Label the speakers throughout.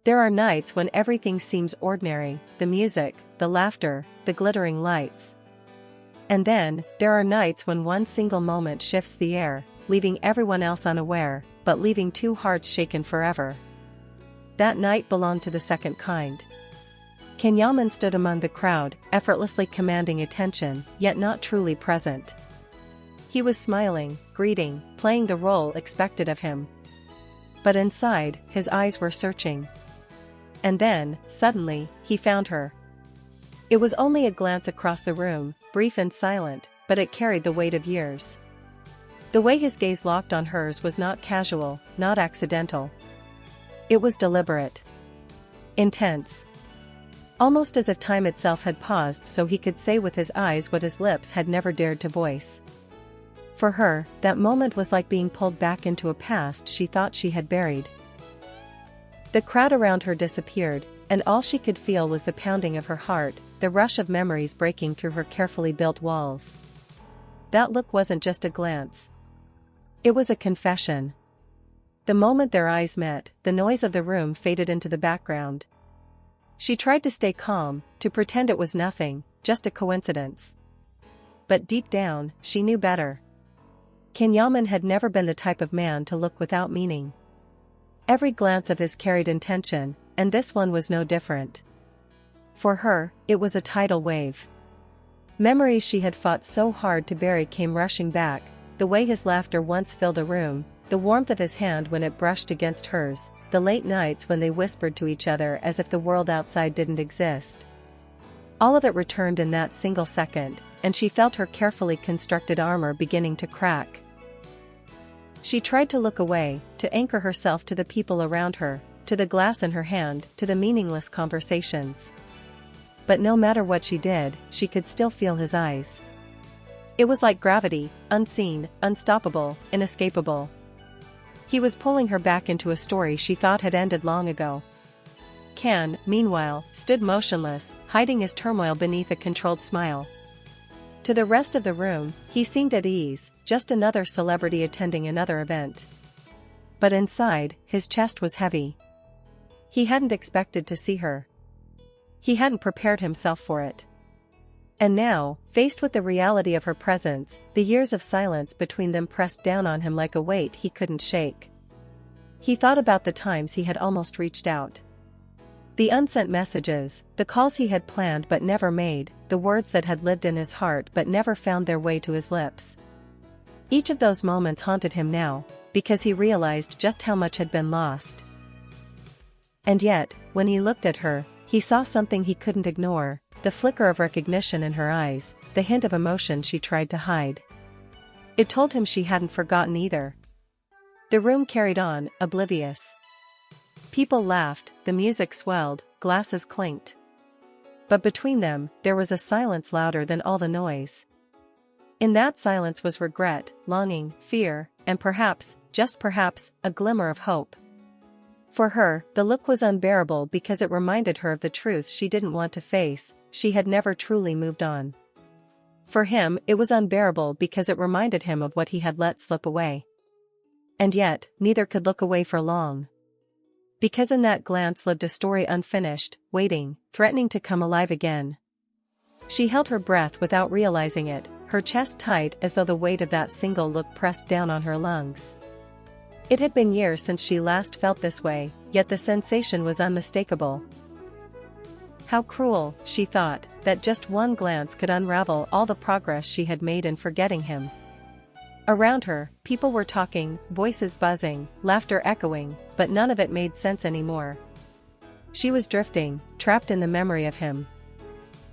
Speaker 1: There are nights when everything seems ordinary, the music, the laughter, the glittering lights. And then, there are nights when one single moment shifts the air, leaving everyone else unaware, but leaving two hearts shaken forever. That night belonged to the second kind. Can Yaman stood among the crowd, effortlessly commanding attention, yet not truly present. He was smiling, greeting, playing the role expected of him. But inside, his eyes were searching. And then, suddenly, he found her. It was only a glance across the room, brief and silent, but it carried the weight of years. The way his gaze locked on hers was not casual, not accidental. It was deliberate. Intense. Almost as if time itself had paused so he could say with his eyes what his lips had never dared to voice. For her, that moment was like being pulled back into a past she thought she had buried. The crowd around her disappeared, and all she could feel was the pounding of her heart, the rush of memories breaking through her carefully built walls. That look wasn't just a glance. It was a confession. The moment their eyes met, the noise of the room faded into the background. She tried to stay calm, to pretend it was nothing, just a coincidence. But deep down, she knew better. Can Yaman had never been the type of man to look without meaning. Every glance of his carried intention, and this one was no different. For her, it was a tidal wave. Memories she had fought so hard to bury came rushing back, the way his laughter once filled a room, the warmth of his hand when it brushed against hers, the late nights when they whispered to each other as if the world outside didn't exist. All of it returned in that single second, and she felt her carefully constructed armor beginning to crack. She tried to look away, to anchor herself to the people around her, to the glass in her hand, to the meaningless conversations. But no matter what she did, she could still feel his eyes. It was like gravity, unseen, unstoppable, inescapable. He was pulling her back into a story she thought had ended long ago. Can, meanwhile, stood motionless, hiding his turmoil beneath a controlled smile. To the rest of the room, he seemed at ease, just another celebrity attending another event. But inside, his chest was heavy. He hadn't expected to see her. He hadn't prepared himself for it. And now, faced with the reality of her presence, the years of silence between them pressed down on him like a weight he couldn't shake. He thought about the times he had almost reached out. The unsent messages, the calls he had planned but never made, the words that had lived in his heart but never found their way to his lips. Each of those moments haunted him now, because he realized just how much had been lost. And yet, when he looked at her, he saw something he couldn't ignore, the flicker of recognition in her eyes, the hint of emotion she tried to hide. It told him she hadn't forgotten either. The room carried on, oblivious. People laughed, the music swelled, glasses clinked. But between them, there was a silence louder than all the noise. In that silence was regret, longing, fear, and perhaps, just perhaps, a glimmer of hope. For her, the look was unbearable because it reminded her of the truth she didn't want to face: she had never truly moved on. For him, it was unbearable because it reminded him of what he had let slip away. And yet, neither could look away for long. Because in that glance lived a story unfinished, waiting, threatening to come alive again. She held her breath without realizing it, her chest tight as though the weight of that single look pressed down on her lungs. It had been years since she last felt this way, yet the sensation was unmistakable. How cruel, she thought, that just one glance could unravel all the progress she had made in forgetting him. Around her, people were talking, voices buzzing, laughter echoing, but none of it made sense anymore. She was drifting, trapped in the memory of him.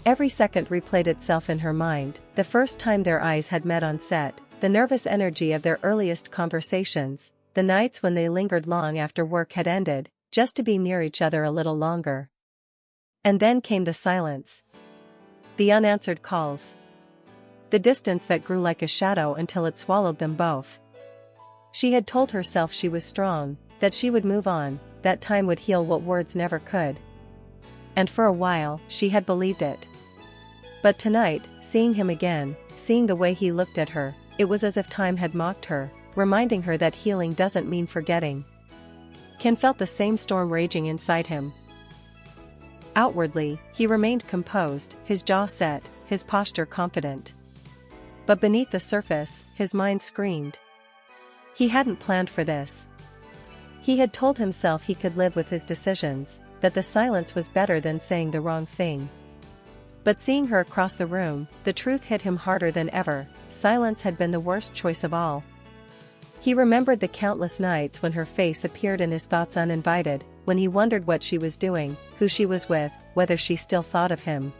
Speaker 1: Every second replayed itself in her mind, the first time their eyes had met on set, the nervous energy of their earliest conversations, the nights when they lingered long after work had ended, just to be near each other a little longer. And then came the silence. The unanswered calls. The distance that grew like a shadow until it swallowed them both. She had told herself she was strong, that she would move on, that time would heal what words never could. And for a while, she had believed it. But tonight, seeing him again, seeing the way he looked at her, it was as if time had mocked her, reminding her that healing doesn't mean forgetting. Ken felt the same storm raging inside him. Outwardly, he remained composed, his jaw set, his posture confident. But beneath the surface, his mind screamed. He hadn't planned for this. He had told himself he could live with his decisions, that the silence was better than saying the wrong thing. But seeing her across the room, the truth hit him harder than ever. Silence had been the worst choice of all. He remembered the countless nights when her face appeared in his thoughts uninvited, when he wondered what she was doing, who she was with, whether she still thought of him.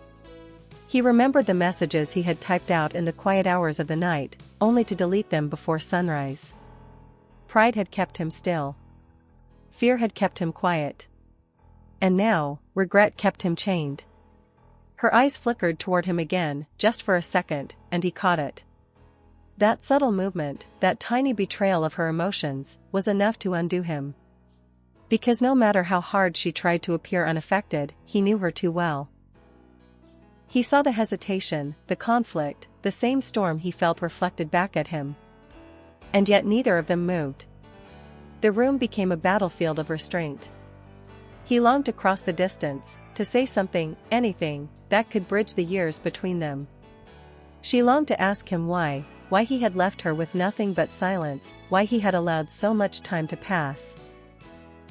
Speaker 1: He remembered the messages he had typed out in the quiet hours of the night, only to delete them before sunrise. Pride had kept him still. Fear had kept him quiet. And now, regret kept him chained. Her eyes flickered toward him again, just for a second, and he caught it. That subtle movement, that tiny betrayal of her emotions, was enough to undo him. Because no matter how hard she tried to appear unaffected, he knew her too well. He saw the hesitation, the conflict, the same storm he felt reflected back at him. And yet neither of them moved. The room became a battlefield of restraint. He longed to cross the distance, to say something, anything, that could bridge the years between them. She longed to ask him why he had left her with nothing but silence, why he had allowed so much time to pass.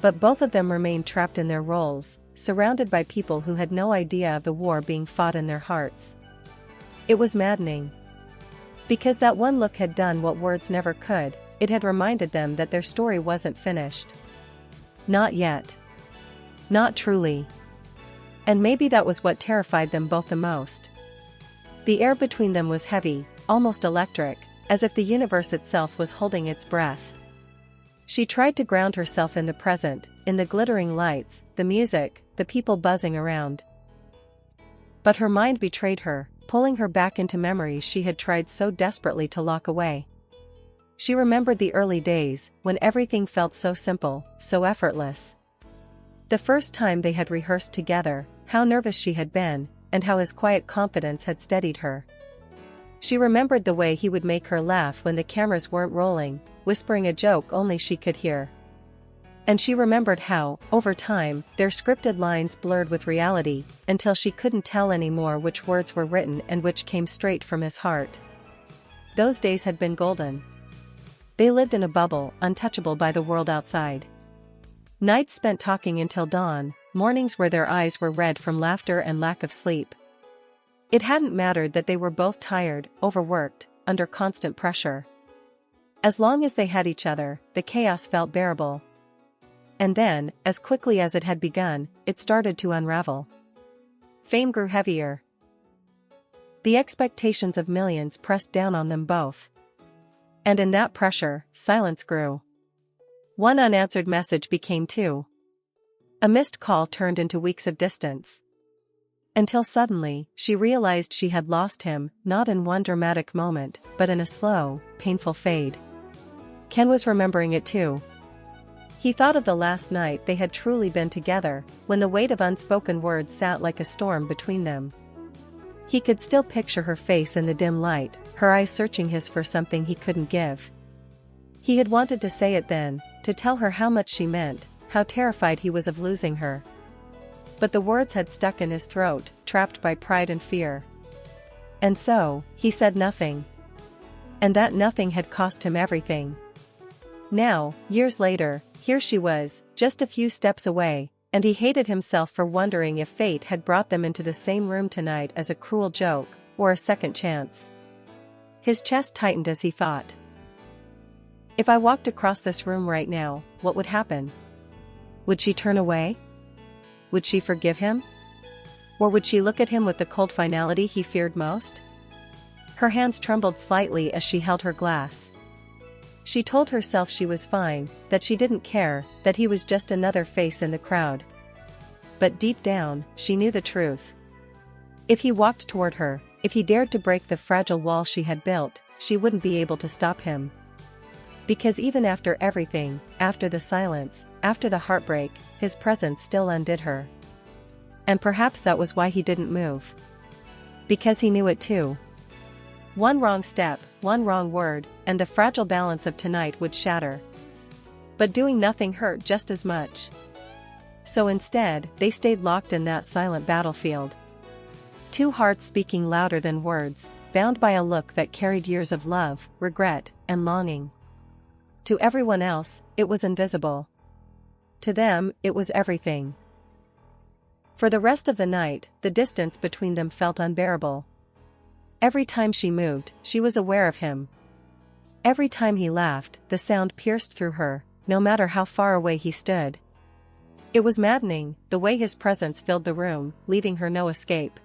Speaker 1: But both of them remained trapped in their roles, surrounded by people who had no idea of the war being fought in their hearts. It was maddening. Because that one look had done what words never could, it had reminded them that their story wasn't finished. Not yet. Not truly. And maybe that was what terrified them both the most. The air between them was heavy, almost electric, as if the universe itself was holding its breath. She tried to ground herself in the present, in the glittering lights, the music, the people buzzing around. But her mind betrayed her, pulling her back into memories she had tried so desperately to lock away. She remembered the early days, when everything felt so simple, so effortless. The first time they had rehearsed together, how nervous she had been, and how his quiet confidence had steadied her. She remembered the way he would make her laugh when the cameras weren't rolling, whispering a joke only she could hear. And she remembered how, over time, their scripted lines blurred with reality, until she couldn't tell anymore which words were written and which came straight from his heart. Those days had been golden. They lived in a bubble, untouchable by the world outside. Nights spent talking until dawn, mornings where their eyes were red from laughter and lack of sleep. It hadn't mattered that they were both tired, overworked, under constant pressure. As long as they had each other, the chaos felt bearable. And then, as quickly as it had begun, it started to unravel. Fame grew heavier. The expectations of millions pressed down on them both. And in that pressure, silence grew. One unanswered message became two. A missed call turned into weeks of distance. Until suddenly, she realized she had lost him, not in one dramatic moment, but in a slow, painful fade. Ken was remembering it too. He thought of the last night they had truly been together, when the weight of unspoken words sat like a storm between them. He could still picture her face in the dim light, her eyes searching his for something he couldn't give. He had wanted to say it then, to tell her how much she meant, how terrified he was of losing her. But the words had stuck in his throat, trapped by pride and fear. And so, he said nothing. And that nothing had cost him everything. Now, years later, here she was, just a few steps away, and he hated himself for wondering if fate had brought them into the same room tonight as a cruel joke, or a second chance. His chest tightened as he thought. If I walked across this room right now, what would happen? Would she turn away? Would she forgive him? Or would she look at him with the cold finality he feared most? Her hands trembled slightly as she held her glass. She told herself she was fine, that she didn't care, that he was just another face in the crowd. But deep down, she knew the truth. If he walked toward her, if he dared to break the fragile wall she had built, she wouldn't be able to stop him. Because even after everything, after the silence, after the heartbreak, his presence still undid her. And perhaps that was why he didn't move. Because he knew it too. One wrong step, one wrong word, and the fragile balance of tonight would shatter. But doing nothing hurt just as much. So instead, they stayed locked in that silent battlefield. Two hearts speaking louder than words, bound by a look that carried years of love, regret, and longing. To everyone else, it was invisible. To them, it was everything. For the rest of the night, the distance between them felt unbearable. Every time she moved, she was aware of him. Every time he laughed, the sound pierced through her, no matter how far away he stood. It was maddening, the way his presence filled the room, leaving her no escape.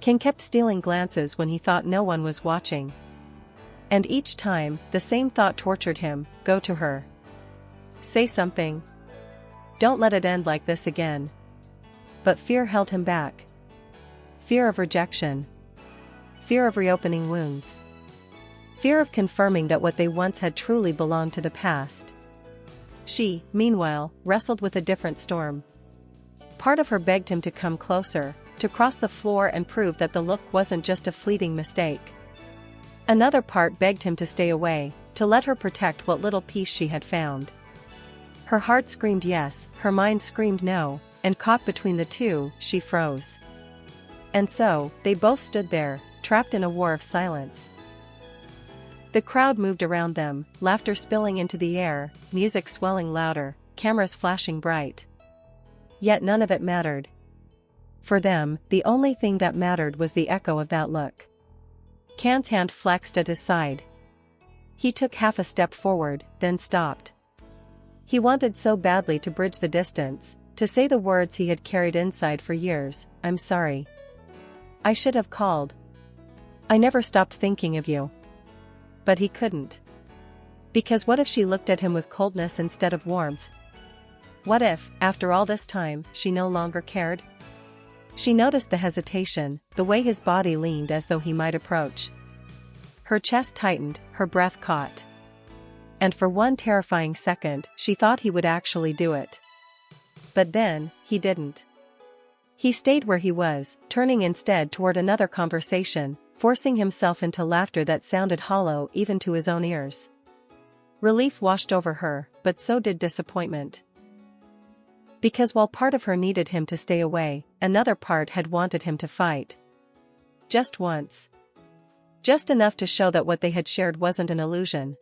Speaker 1: Can kept stealing glances when he thought no one was watching. And each time, the same thought tortured him, go to her. Say something. Don't let it end like this again. But fear held him back. Fear of rejection. Fear of reopening wounds. Fear of confirming that what they once had truly belonged to the past. She, meanwhile, wrestled with a different storm. Part of her begged him to come closer, to cross the floor and prove that the look wasn't just a fleeting mistake. Another part begged him to stay away, to let her protect what little peace she had found. Her heart screamed yes, her mind screamed no, and caught between the two, she froze. And so, they both stood there, trapped in a war of silence. The crowd moved around them, laughter spilling into the air, music swelling louder, cameras flashing bright. Yet none of it mattered. For them, the only thing that mattered was the echo of that look. Can's hand flexed at his side. He took half a step forward, then stopped. He wanted so badly to bridge the distance, to say the words he had carried inside for years, "I'm sorry. I should have called. I never stopped thinking of you." But he couldn't. Because what if she looked at him with coldness instead of warmth? What if, after all this time, she no longer cared? She noticed the hesitation, the way his body leaned as though he might approach. Her chest tightened, her breath caught. And for one terrifying second, she thought he would actually do it. But then, he didn't. He stayed where he was, turning instead toward another conversation, forcing himself into laughter that sounded hollow even to his own ears. Relief washed over her, but so did disappointment. Because while part of her needed him to stay away, another part had wanted him to fight. Just once. Just enough to show that what they had shared wasn't an illusion.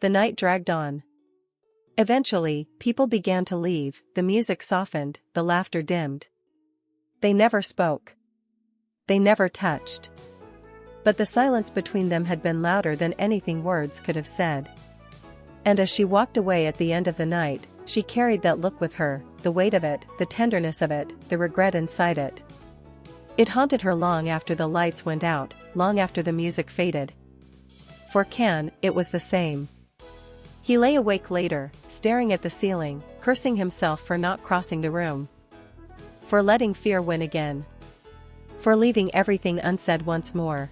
Speaker 1: The night dragged on. Eventually, people began to leave, the music softened, the laughter dimmed. They never spoke. They never touched. But the silence between them had been louder than anything words could have said. And as she walked away at the end of the night, she carried that look with her, the weight of it, the tenderness of it, the regret inside it. It haunted her long after the lights went out, long after the music faded. For Can, it was the same. He lay awake later, staring at the ceiling, cursing himself for not crossing the room. For letting fear win again. For leaving everything unsaid once more.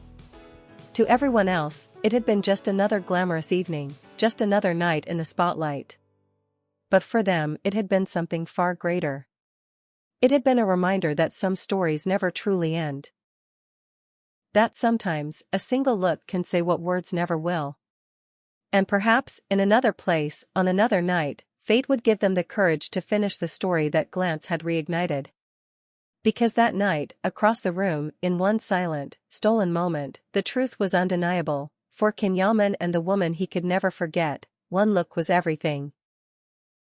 Speaker 1: To everyone else, it had been just another glamorous evening, just another night in the spotlight. But for them, it had been something far greater. It had been a reminder that some stories never truly end. That sometimes, a single look can say what words never will. And perhaps, in another place, on another night, fate would give them the courage to finish the story that glance had reignited. Because that night, across the room, in one silent, stolen moment, the truth was undeniable. For Kenyammen and the woman he could never forget, one look was everything.